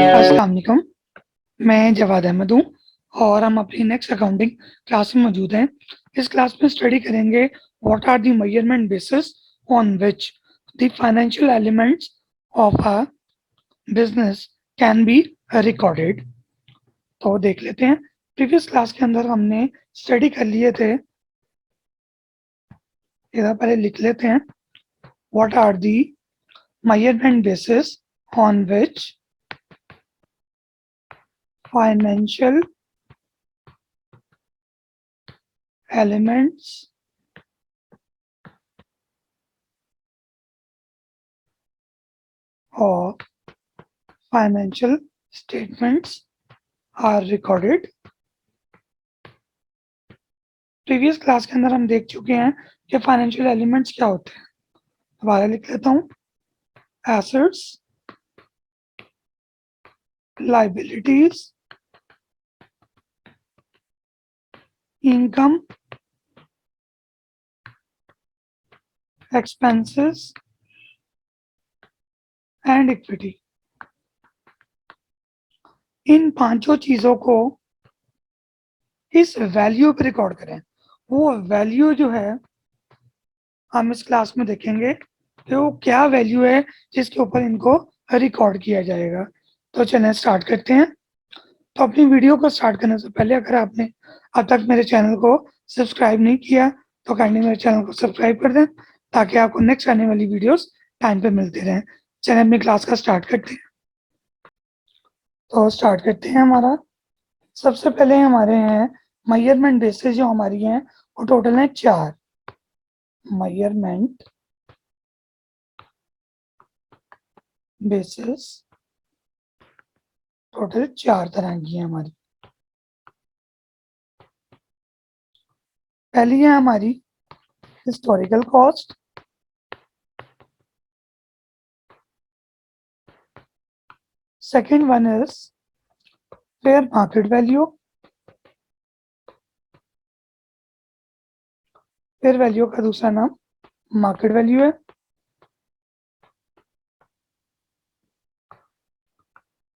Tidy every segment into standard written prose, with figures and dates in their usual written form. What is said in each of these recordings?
अस्सलाम वालेकुम। मैं जवाद अहमद हूँ और हम अपनी नेक्स्ट अकाउंटिंग क्लास में मौजूद हैं। इस क्लास में स्टडी करेंगे what are the measurement basis on which the financial elements of a business can be recorded. तो देख लेते हैं। प्रीवियस क्लास के अंदर हमने स्टडी कर लिए थे। इधर पहले लिख लेते हैं। What are the measurement basis on which financial elements of financial statements are recorded। Previous class के अंदर हम देख चुके हैं कि फाइनेंशियल एलिमेंट्स क्या होते हैं। दोबारा लिख लेता हूँ। Assets, liabilities, income, expenses and equity. इन पांचों चीजों को इस वैल्यू पे रिकॉर्ड करें। वो वैल्यू जो है हम इस क्लास में देखेंगे कि वो क्या वैल्यू है जिसके ऊपर इनको रिकॉर्ड किया जाएगा। तो चलें स्टार्ट करते हैं। तो अपनी वीडियो को स्टार्ट करने से पहले अगर आपने अब तक मेरे चैनल को सब्सक्राइब नहीं किया तो काइंडली मेरे चैनल को सब्सक्राइब कर दें ताकि आपको नेक्स्ट आने वाली वीडियोस टाइम पे मिलती रहें। चलें अपनी क्लास का स्टार्ट करते हैं। तो स्टार्ट करते हैं। हमारा सबसे पहले हमारे हैं मेजरमेंट बेसिस जो हमारी हैं वो टोटल है 4। मेजरमेंट बेसिस टोटल 4 तरह की है हमारी। पहली है हमारी historical cost, second one is fair market value, fair value का दूसरा नाम मार्केट वैल्यू है।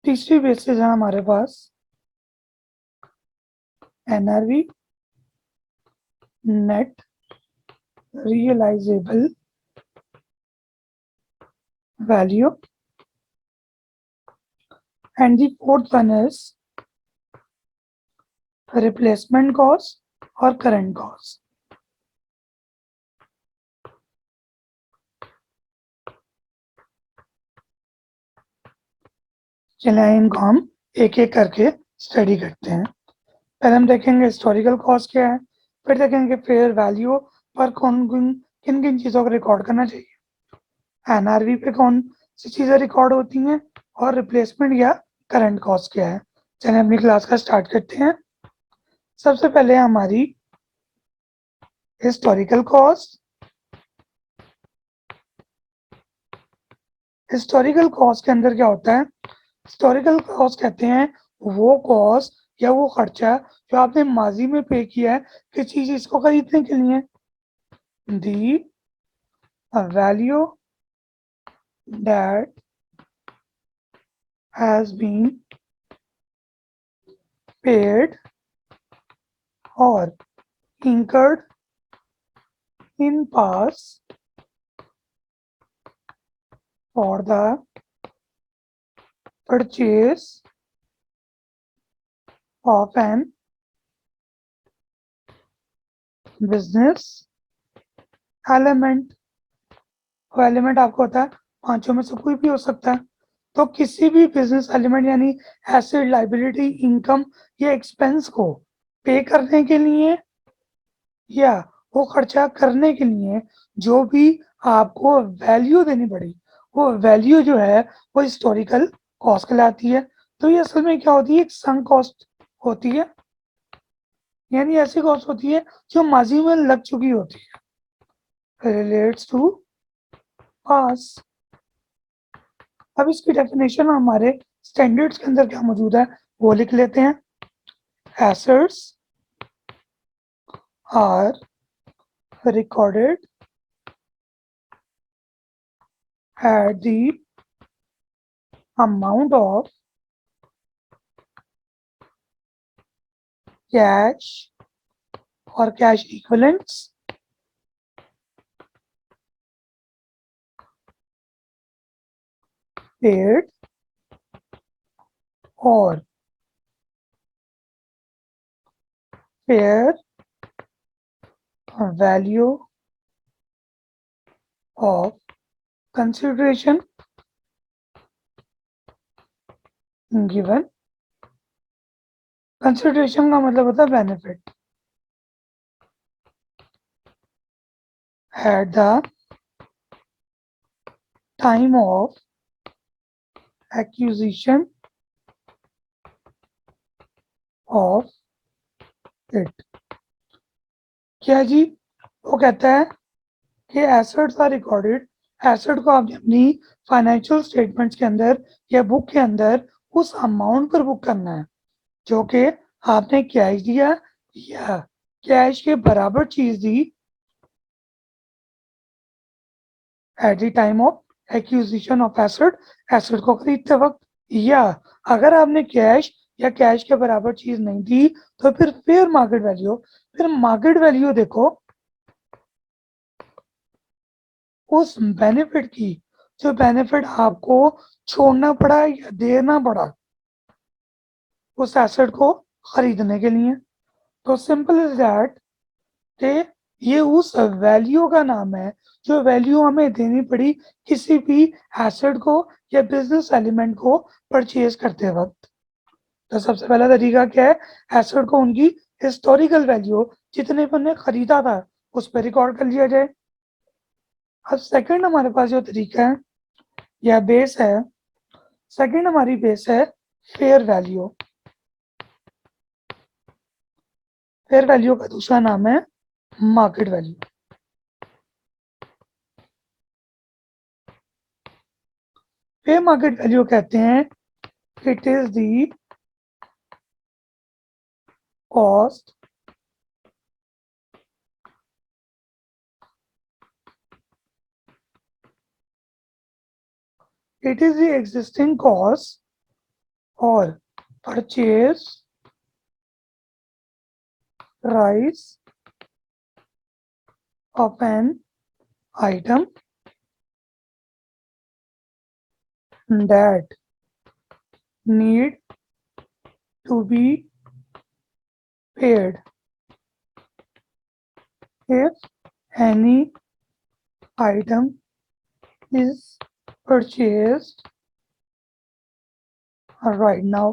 तीसरी बेसिस है हमारे पास NRV, net realisable value, and the fourth one is replacement cost or current cost. चलिए इनको हम एक एक करके स्टडी करते हैं। पहले हम देखेंगे हिस्टोरिकल कॉस्ट क्या है, फिर देखेंगे फेयर वैल्यू पर कौन किन किन चीज़ों को रिकॉर्ड करना चाहिए, एनआरवी पे कौन सी चीज़ें रिकॉर्ड होती हैं, और रिप्लेसमेंट या करंट कॉस्ट क्या है। चलिए अपनी क्लास का स्टार्ट करते हैं। सबसे पहले हमारी हिस्टोरिकल कॉस्ट। हिस्टोरिकल कॉस्ट के अंदर क्या होता है, हिस्टोरिकल कॉस्ट कहते हैं वो कॉस्ट या वो खर्चा जो आपने माजी में पे किया है किसी चीज को खरीदने के लिए। The value that has been paid or incurred in past for the purchase of an business element। वो एलिमेंट आपको होता है पांचों में से कोई भी हो सकता है। तो किसी भी बिजनेस एलिमेंट यानी एसेट, लाइबिलिटी, इनकम या एक्सपेंस को पे करने के लिए या वो खर्चा करने के लिए जो भी आपको वैल्यू देनी पड़ी, वो वैल्यू जो है वो हिस्टोरिकल कॉस्ट कहलाती है। तो ये असल में क्या होती है, एक संक कॉस्ट होती है, यानी ऐसी कॉस्ट होती है जो माजी में लग चुकी होती है, रिलेट्स टू पास। अब इसकी डेफिनेशन हमारे स्टैंडर्ड्स के अंदर क्या मौजूद है वो लिख लेते हैं। Assets are recorded at the amount of cash और कैश इक्विवेलेंट्स, पेड और fair value of consideration given. Consideration का मतलब होता है benefit. At the time of acquisition of it. क्या जी? वो कहता है कि एसेट्स आर रिकॉर्डेड, एसेट को आपने अपनी फाइनेंशियल स्टेटमेंट्स के अंदर या बुक के अंदर उस अमाउंट पर बुक करना है जो कि आपने कैश दिया या कैश के बराबर चीज the at the time of acquisition of asset, asset को खरीदते वक्त, या अगर आपने कैश या कैश के बराबर चीज नहीं दी तो फिर फेयर मार्केट वैल्यू। फिर मार्केट वैल्यू देखो उस बेनिफिट की जो बेनिफिट आपको छोड़ना पड़ा या देना पड़ा उस एसेट को खरीदने के लिए। तो सिंपल इज दैट कि ये उस वैल्यू का नाम है जो वैल्यू हमें देनी पड़ी किसी भी एसेट को या बिजनेस एलिमेंट को परचेज करते वक्त। तो सबसे पहला तरीका क्या है? एसेट को उनकी हिस्टोरिकल वैल्यू जितने पर ने खरीदा था उस पर रिकॉर्ड कर लिया जाए। अब सेकंड हमारे पास जो तरीका है या बेस है, सेकंड हमारी बेस है फेयर वैल्यू। फेयर वैल्यू का दूसरा नाम है market value. Fair market value कहते हैं it is the cost it is the existing cost or purchase price of an item that need to be paid if any item is purchased right now।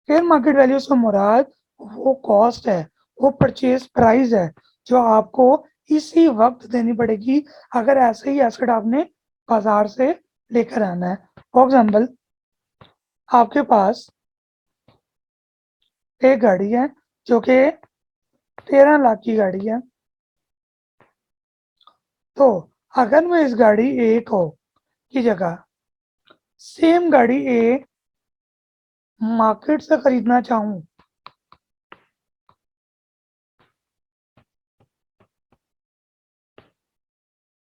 Fair market value से मुराद वो cost है, वो purchase price है जो आपको इसी वक्त देनी पड़ेगी अगर ऐसे ही एसेट आपने बाजार से लेकर आना है। फॉर एग्जाम्पल, आपके पास एक गाड़ी है जो कि 13 लाख की गाड़ी है। तो अगर मैं इस गाड़ी ए को की जगह सेम गाड़ी ए मार्केट से खरीदना चाहूँ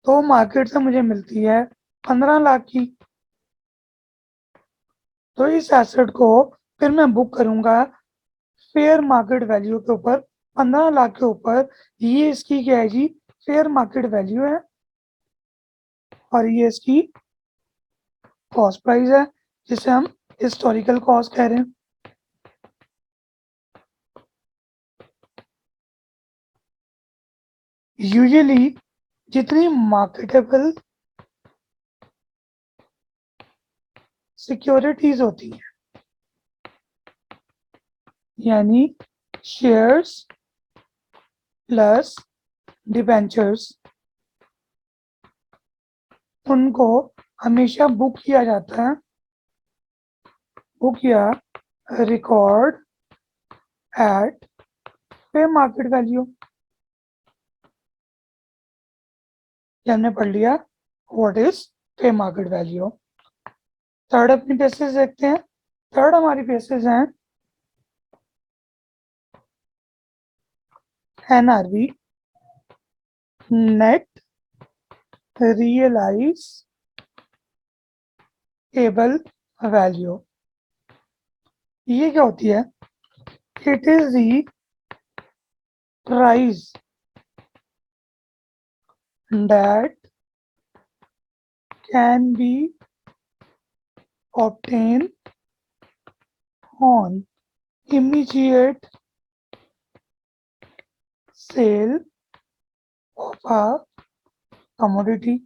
तो मार्केट से मुझे मिलती है 15 लाख की। तो इस एसेट को फिर मैं बुक करूंगा फेयर मार्केट वैल्यू के ऊपर, 15 लाख के ऊपर। ये इसकी क्या है जी? फेयर मार्केट वैल्यू है और ये इसकी कॉस्ट प्राइस है जिसे हम हिस्टोरिकल कॉस्ट कह रहे हैं। यूजुअली जितनी मार्केटेबल सिक्योरिटीज होती हैं यानी शेयर्स प्लस डिबेंचर्स, उनको हमेशा बुक किया जाता है, बुक या record at fair market value. ये हमने पढ़ लिया what is fair market value. Third अपनी बेसिस देखते हैं। थर्ड हमारी बेसिस हैं एनआरवी, नेट रियलाइजेबल वैल्यू। ये क्या होती है? It is the price that can be obtained on immediate sale of a commodity।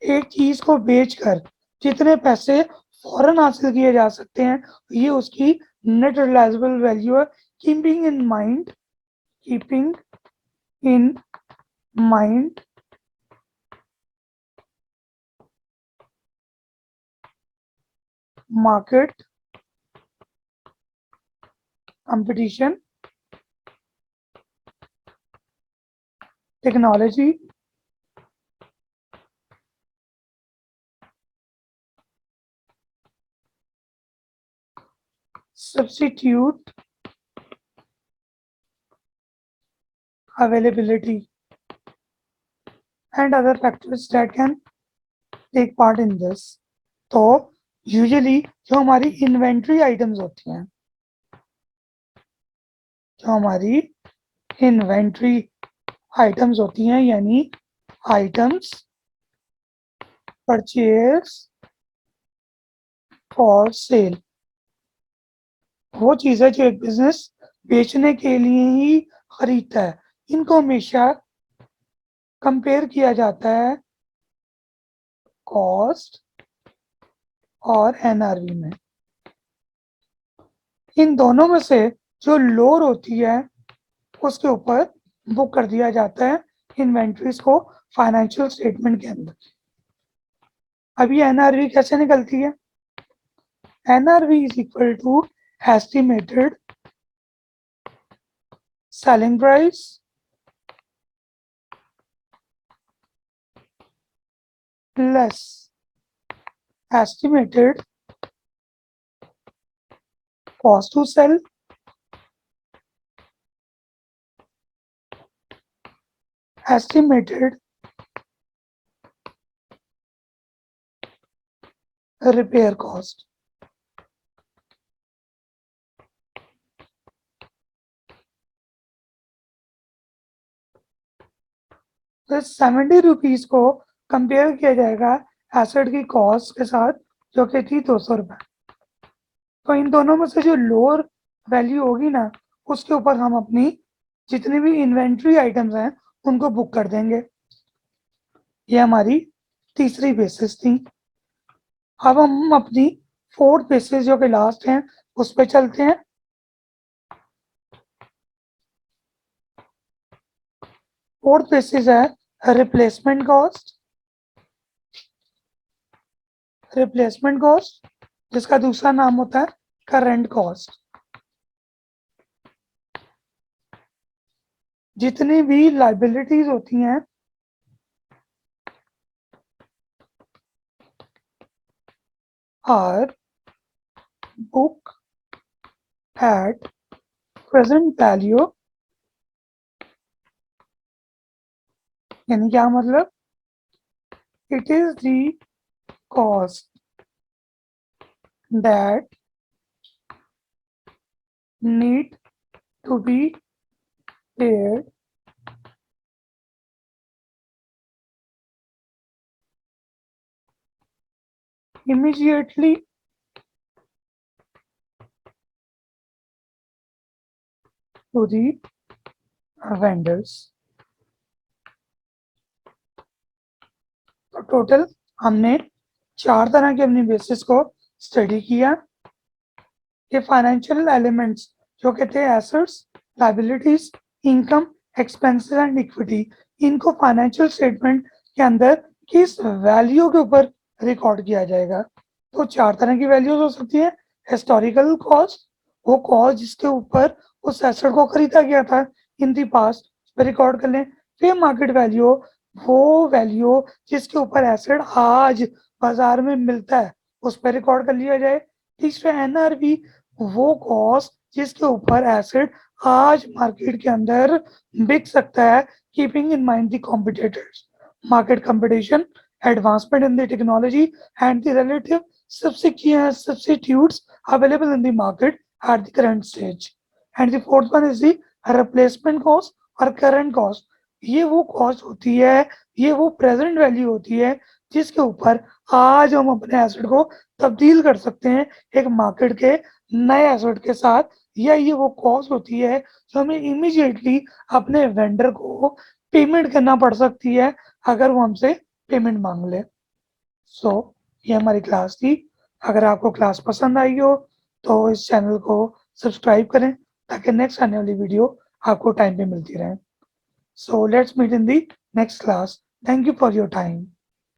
एक चीज को बेचकर जितने पैसे फौरन हासिल किए जा सकते हैं, ये उसकी नेट रियलाइजेबल वैल्यू है। Keeping in mind market competition, technology, substitute availability and other factors that can take part in this। तो यूजुअली जो हमारी इन्वेंट्री आइटम्स होती हैं, जो हमारी इन्वेंट्री आइटम्स होती हैं, यानी आइटम्स परचेज फॉर सेल, वो चीज है जो एक बिजनेस बेचने के लिए ही खरीदता है। इनको हमेशा कंपेयर किया जाता है कॉस्ट और एनआरवी में। इन दोनों में से जो लोअर होती है उसके ऊपर बुक कर दिया जाता है इन्वेंट्रीज को फाइनेंशियल स्टेटमेंट के अंदर। अभी एनआरवी कैसे निकलती है? NRV is equal to estimated selling price less estimated cost to sell estimated repair cost। तो 70 रुपीज को कंपेयर किया जाएगा एसेट की कॉस्ट के साथ, जो कि थी 200 रुपये। तो इन दोनों में से जो लोअर वैल्यू होगी ना, उसके ऊपर हम अपनी जितनी भी इन्वेंट्री आइटम्स हैं उनको बुक कर देंगे। ये हमारी तीसरी बेसिस थी। अब हम अपनी फोर्थ बेसिस जो कि लास्ट है उस पर चलते हैं। फोर्थ बेसिस है रिप्लेसमेंट कॉस्ट। रिप्लेसमेंट कॉस्ट जिसका दूसरा नाम होता है करंट कॉस्ट। जितनी भी लाइबिलिटीज होती हैं are book at present value, यानी क्या मतलब? It is the cost that need to be paid immediately to the vendors। तो टोटल हमने 4 तरह के अपनी बेसिस को स्टडी किया। ये फाइनेंशियल एलिमेंट्स जो कि थे assets, liabilities, income, expenses and equity, इनको फाइनेंशियल स्टेटमेंट के अंदर किस वैल्यू के ऊपर रिकॉर्ड किया जाएगा। तो 4 तरह की वैल्यूज हो सकती है। हिस्टोरिकल कॉस्ट, वो कॉस्ट जिसके ऊपर उस एसेट को खरीदा गया था इन दी पास्ट, उस पर रिकॉर्ड कर लें। फिर मार्केट वैल्यू, वो वैल्यू जिसके ऊपर एसेट आज बाजार में मिलता है उस पर रिकॉर्ड कर लिया जाए। तीसरा एनआरवी, वो कॉस्ट जिसके ऊपर एसेट आज मार्केट के अंदर बिक सकता है, keeping in mind the competitors, market competition, advancement in the technology and the relative substitutes available in the market at the current stage. And the fourth one is the replacement cost और current cost. ये वो cost होती है, ये वो present value होती है जिसके ऊपर आज हम अपने एसेट को तब्दील कर सकते हैं एक मार्केट के नए एसेट के साथ, या ये वो कॉस्ट होती है जो हमें इमीडिएटली अपने वेंडर को पेमेंट करना पड़ सकती है अगर वो हमसे पेमेंट मांग ले। सो ये हमारी क्लास थी। अगर आपको क्लास पसंद आई हो तो इस चैनल को सब्सक्राइब करें ताकि नेक्स्ट आने वाली वीडियो आपको टाइम पे मिलती रहे। So let's meet in the next class. Thank you for your time.